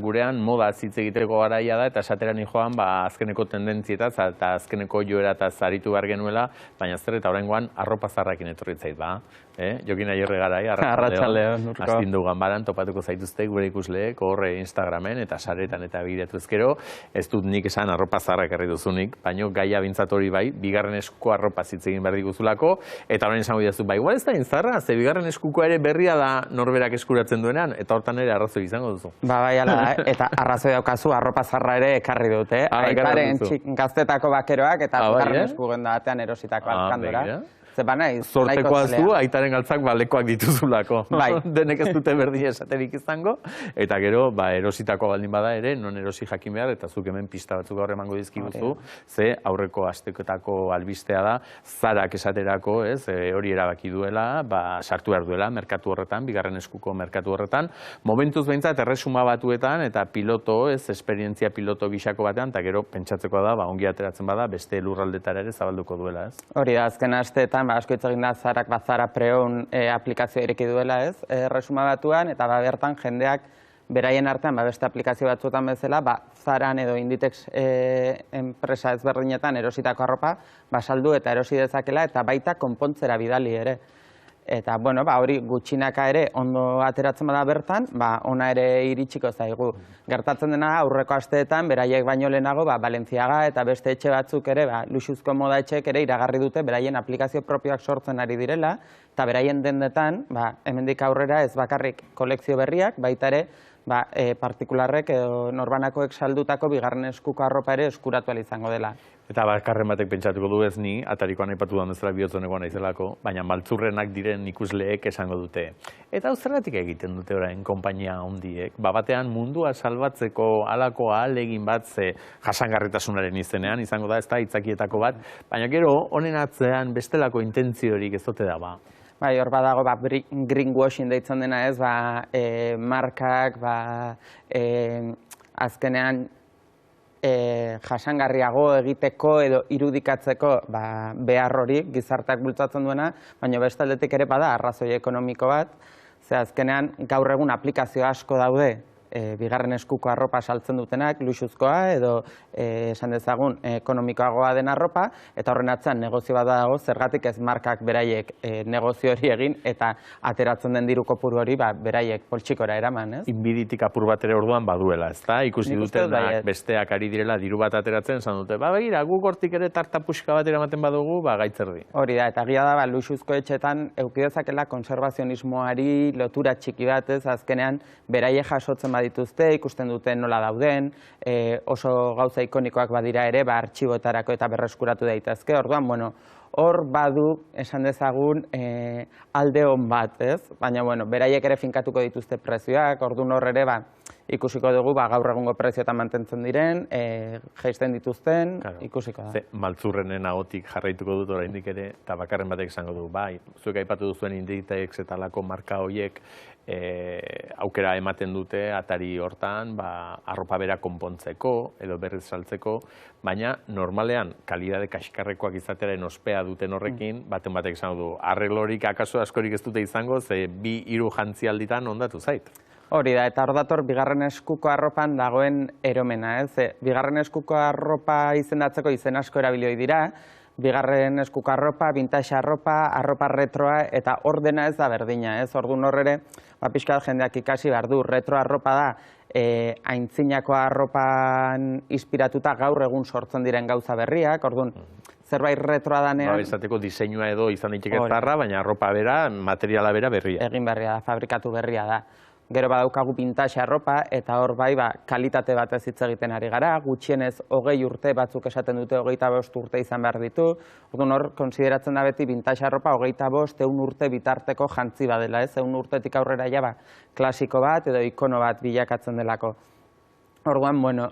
Gurean moda hitz egiteko garaia da eta esatera joan azkeneko tendentzietaz eta azkeneko joerataz aritu behar genuela, baina zer eta oraingoan arropa zaharrakin etorri zait Jokin Aierre garai, arratsaldeon, astindu ganbaran topatuko zaituzte gure ikusleek horre Instagramen eta saretan eta begiratu ezkero, ez dut nik esan arropa zaharrak herri duzunik, baina gaia bintzat hori bai, bigarren eskuko arropa hitz egin behar diguzulako, eta orain esango didazu, igual ez da inzarra, ze bigarren eskuko ere berria da norberak eskuratzen duenean, eta hortan ere arrazoi izango duzu. Bai, ala da, eta arrazoi daukazu arropa zaharra ere ekarri dute, aitaren gaztetako bakeroak eta bigarren esku genda batean erositako alkandora. Zortekoa zu, aitaren galtzak lekoak dituzulako. Denek ez dute berdin esaterik izango. Eta gero, erositako baldin bada ere, non erosi jakin behar, eta zuk hemen pista batzuk gaur emango dizkiguzu, ze aurreko astekotako albistea da, zarak esaterako, hori erabaki duela, sartu behar duela, merkatu horretan, bigarren eskuko merkatu horretan. Momentuz behintzat, erresuma batuetan, eta piloto, esperientzia piloto gixako batean, eta gero, pentsatzeko da, ongi ateratzen bada, beste lurraldetara ere zabalduko duela, Hori da, azken asteetan, asko hitz egin da Zarak Zara Preon aplikazioa ireki duela, erresuma batuan, eta bertan jendeak beraien artean beste aplikazio batzuetan bezala, Zaran edo Inditex enpresa ezberdinetan erositako arropa saldu eta erosi dezakela, eta baita konpontzera bidali ere. Eta, hori gutxinaka ere ondo ateratzen bada bertan, ona ere iritsiko zaigu. Gertatzen dena aurreko asteetan, beraiek baino lehenago, Balenciaga eta beste etxe batzuk ere, luxuzko moda etxeek ere iragarri dute beraien aplikazio propioak sortzen ari direla, eta beraien dendetan, hemendik aurrera ez bakarrik kolekzio berriak, baita ere, partikularrek edo norbanakoek saldutako bigarren eskuko arropa ere eskuratu izango dela. Eta bakarren batek pentsatuko du ez ni, atarikoan aipatu duan bezala bihotzonekoan naizelako, baina maltzurrenak diren ikusleek esango dute. Eta zergatik egiten dute orain konpainia handiek, batean mundua salbatzeko halako ahalegin bat jasangarritasunaren izenean, izango da ez da hitzakietako bat, baina gero honen atzean bestelako intentziorik ez dute da hor badago greenwashing deitzen dena markak azkenean jasangarriago egiteko edo irudikatzeko behar hori gizarteak bultzatzen duena, baina beste aldetik ere bada arrazoi ekonomiko bat, ze azkenean gaur egun aplikazio asko daude bigarren eskuko arropa saltzen dutenak, luxuzkoa edo esan dezagun ekonomikoagoa den arropa, eta horren atzean negozio bat dago, zergatik ez markak beraiek negozio hori egin eta ateratzen den diru kopuru hori beraiek poltsikora eraman, ez? Inbiditik apur bat ere orduan baduela, ez da? Ikusi dutenak besteak ari direla diru bat ateratzen, esan dute, begira, guk hortik ere tartapuxka bat eramaten badugu, gaitzerdi. Hori da, eta gira da, luxuzko etxetan eukidezakela konservazionismoari lotura txiki bat, ez? Azkenean, beraiek jasotzen dituzte, ikusten dute nola dauden, oso gauza ikonikoak badira ere, artxiboetarako eta berreskuratu daitezke. Orduan, hor badu, esan dezagun, alde hon bat, ez? Baina, beraiek ere finkatuko dituzte prezioak, orduan hor ere, ikusiko dugu, gaur egungo prezioetan mantentzen diren, jaisten dituzten, ikusiko da. Maltzurrenen ahotik jarraituko dut oraindik ere, eta bakarren batek esango du, zuek aipatu duzuen Inditex eta lako marka horiek aukera ematen dute atari hortan, arropa bera konpontzeko edo berriz saltzeko, baina normalean kalidade kaskarrekoak izatearen ospea duten horrekin, baten batek esango du, arreglorik akaso askorik ez dute izango, ze 2-3 jantzialditan ondatu zait. Hori da, eta hor dator bigarren eskuko arropan dagoen eromena, ez? Bigarren eskuko arropa izendatzeko izen asko erabilioi dira, bigarren eskuko arropa, vintage arropa, arropa retroa, eta ordena ez da berdina, ez? Orduan hor ere, pixkat jendeak ikasi behar du, retro arropa da, aintzinako arropan inspiratuta gaur egun sortzen diren gauza berriak, orduan, zerbait retroa danean... Izateko diseinua edo izan daiteke zarra, baina arropa bera, materiala bera berria. Egin berria da, fabrikatu berria da. Gero badaukagu vintage arropa, eta hor kalitate batez hitz egiten ari gara, gutxienez 20 urte, batzuk esaten dute 25 urte izan behar ditu, orduan hor, konsideratzen da beti vintage arropa 25, 100 urte bitarteko jantzi badela, ez? 100 urtetik aurrera klasiko bat edo ikono bat bilakatzen delako. Orduan,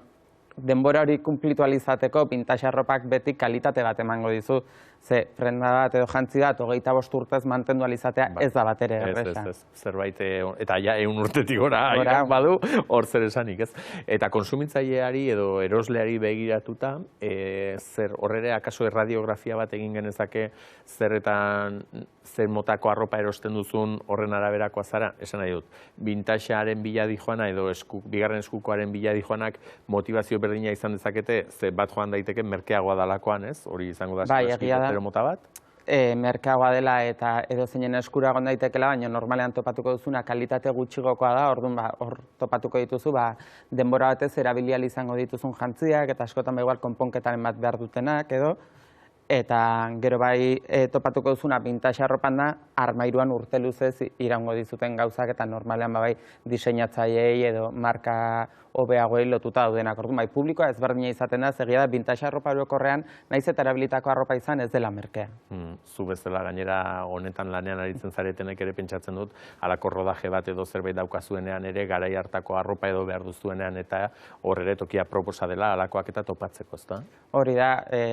denbora hori kunplitualizateko vintage arropak beti kalitate bat emango dizu, ze prenda bat edo jantzi bat 25 urtez mantendu alizatea ez da bat ere erresa. Zerbait, eta ja 100 urtetik gora badu, hor zer esanik, ez? Eta konsumitzaileari edo erosleari begiratuta, zer horrere akaso erradiografia bat egin genezake zer motako arropa erosten duzun horren araberakoa zara, esan nahi dut, vintagearen bila dijoana edo bigarren eskukoaren bila dijoanak motivazio berdina izan dezakete, ze bat joan daiteke merkeagoa dalakoan, ez? Hori izango da eskutero mota bat? Merkeagoa dela eta edozeinen eskura egon daitekela, baina normalean topatuko duzuna kalitate gutxigokoa da, orduan hor topatuko dituzu, denbora batez erabili ahal izango dituzun jantziak, eta askotan igual konponketaren bat behar dutenak edo, eta gero bai topatuko duzuna vintage arropan da, armairuan urte luzez iraungo dizuten gauzak, eta normalean bai diseinatzaileei edo marka hobeagoei lotuta daudenak. Orduan bai publikoa ezberdina izaten da, egia da vintage arropa orokorrean naiz eta erabilitako arropa izan ez dela merkea. Zu bezala gainera honetan lanean aritzen zaretenek ere pentsatzen dut, halako rodaje bat edo zerbait daukazuenean ere garai hartako arropa edo behar duzuenean eta hor ere tokia proposa dela halakoak eta topatzeko, ezta? Hori da,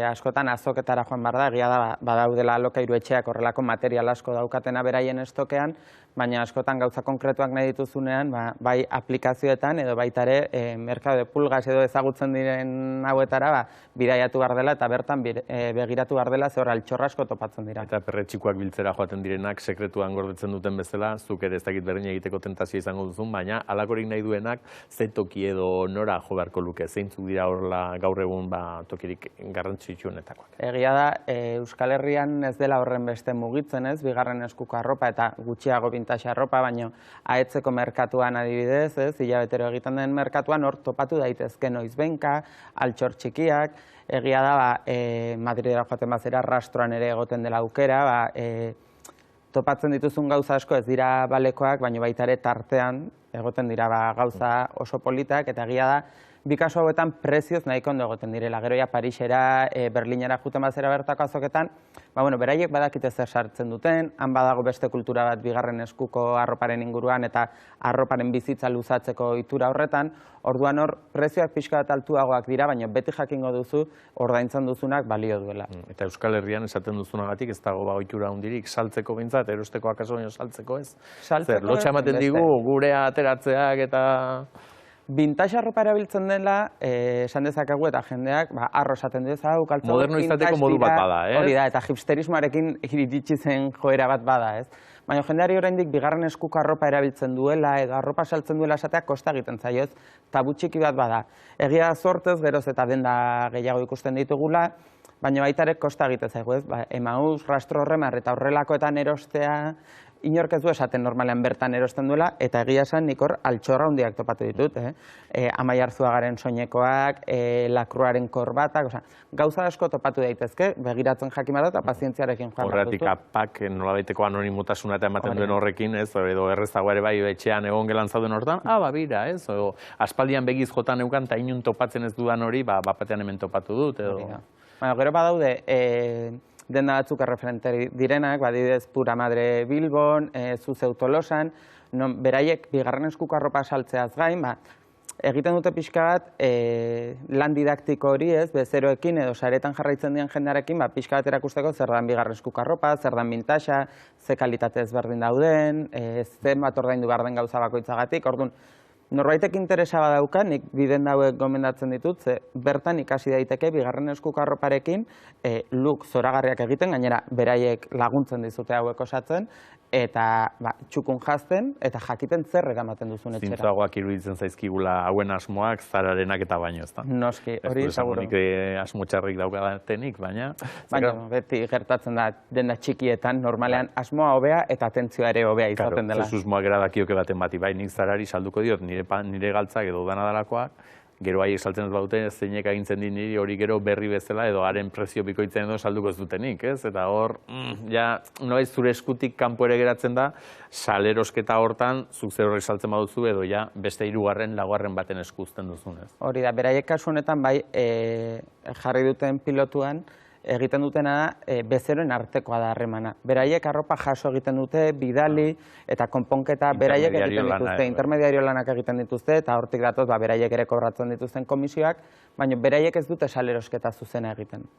askotan azoketara joan behar da, egia da badaudela alokairu etxeak horrelako material asko daukatena beraien estokean, baina askotan gauza konkretuak nahi dituzunean, bai aplikazioetan edo baita ere merkado de pulgas edo ezagutzen diren hauetara bidaiatu behar dela eta bertan begiratu behar dela ze hor altxorra asko topatzen dira. Eta perretxikoak biltzera joaten direnak sekretuan gordetzen duten bezala, zuk ere ez dakit berdin egiteko tentazio izango duzun, baina halakorik nahi duenak zein toki edo nora jo beharko luke, zeintzuk dira horrela gaur egun tokirik garrantzitsuenetakoak. Egia da, Euskal Herrian ez dela horren beste mugitzen ez, bigarren eskuko arropa eta gutxiago vintage arropa, baina ahetzeko merkatuan adibidez, ez, hilabetero egiten den merkatuan hor topatu daitezke noizbenka, altxor txikiak, egia da, Madridera joaten bazera rastroan ere egoten dela aukera, topatzen dituzun gauza asko ez dira balekoak, baina baita ere tartean egoten dira gauza oso politak, eta egia da, bi kasu hauetan prezioz nahiko ondo egoten direla. Gero ja Parisera, Berlinera juten bazera bertako azoketan, beraiek badakite zer sartzen duten, han badago beste kultura bat bigarren eskuko arroparen inguruan eta arroparen bizitza luzatzeko ohitura horretan, orduan hor prezioak pixka bat altuagoak dira, baina beti jakingo duzu ordaintzen duzunak balio duela. Eta Euskal Herrian esaten duzunagatik ez dago ohitura handirik saltzeko behintzat, erosteko akaso baino saltzeko ez? Zer, lotxa ematen digu gurea ateratzeak eta... Vintage arropa erabiltzen dela, esan dezakegu eta jendeak, arro esaten duz, hau, kaltzo... Moderno izateko modu bat bada, ez? Hori da, eta hipsterismoarekin iritsi zen joera bat bada, ez? Baina jendeari oraindik bigarren eskuko arropa erabiltzen duela, edo arropa saltzen duela esateak kosta egiten zaioz, tabu txiki bat bada. Egia sortez, geroz eta denda gehiago ikusten ditugula, baina baita ere kosta egiten zaigu, ez? Emaus, rastro horremar eta horrelakoetan erostea, inork ez du esaten normalean bertan erosten duela, eta egia esan nik hor altxorra handiak topatu ditut. Amai Arzuagaren soinekoak, Lakruaren korbatak, gauza asko topatu daitezke, begiratzen jakin bada eta pazientziarekin joan. Horretik apak nolabaiteko anonimotasuna eta ematen duen horrekin, edo errezago ere bai etxean egon gelan zauden hortan, bira, ez? Aspaldian begiz jotan neukan eta inun topatzen ez dudan hori, bapatean hemen topatu dut, edo... Gero badaude, denda batzuk erreferente direnak, adibidez Pura Madre Bilbon, Zuzeu Tolosan, beraiek bigarren eskuko arropa saltzeaz gain, egiten dute pixka bat lan didaktiko hori ez, bezeroekin edo saretan jarraitzen dian jendearekin, pixka bat erakusteko zer dan bigarren eskuko arropa, zer dan vintaxa, ze kalitate ezberdin dauden, zen bat ordaindu behar den gauza bakoitzagatik, orduan, norbaitek interesa badauka, nik biden dauek gomendatzen ditut, ze bertan ikasi daiteke bigarren eskuko arroparekin look zoragarriak egiten, gainera beraiek laguntzen dizute hauek osatzen, eta txukun jazten, eta jakiten zer eramaten duzun etxera. Zintzoagoak iruditzen zaizkigula hauen asmoak zararenak eta baino, ezta? Noski, hori seguro. Ez asmo txarrik daukatenik, baina... Baina beti gertatzen da denda txikietan, normalean asmoa hobea eta atentzioa ere hobea izaten dela. Susmoak eradakioke baten bati, bai, nik zarari salduko diot, nire galtzak edo dana dalakoak, gero haiek saltzen ez baute, zeinek agintzen di niri hori gero berri bezala edo haren prezio bikoitzen edo salduko ez dutenik, ez? Eta hor, noiz zure eskutik kanpo ere geratzen da, salerosketa hortan, zuk zer horrek saltzen baduzu edo beste hirugarren, laugarren baten eskuzten duzunez. Hori da, beraiek kasu honetan bai jarri duten pilotuan, egiten dutena da, bezeroen artekoa da harremana. Beraiek arropa jaso egiten dute, bidali, eta konponketa beraiek egiten dituzte, intermediario lanak egiten dituzte, eta hortik datoz, beraiek ere kobratzen dituzten komisioak, baina beraiek ez dute salerosketa zuzena egiten.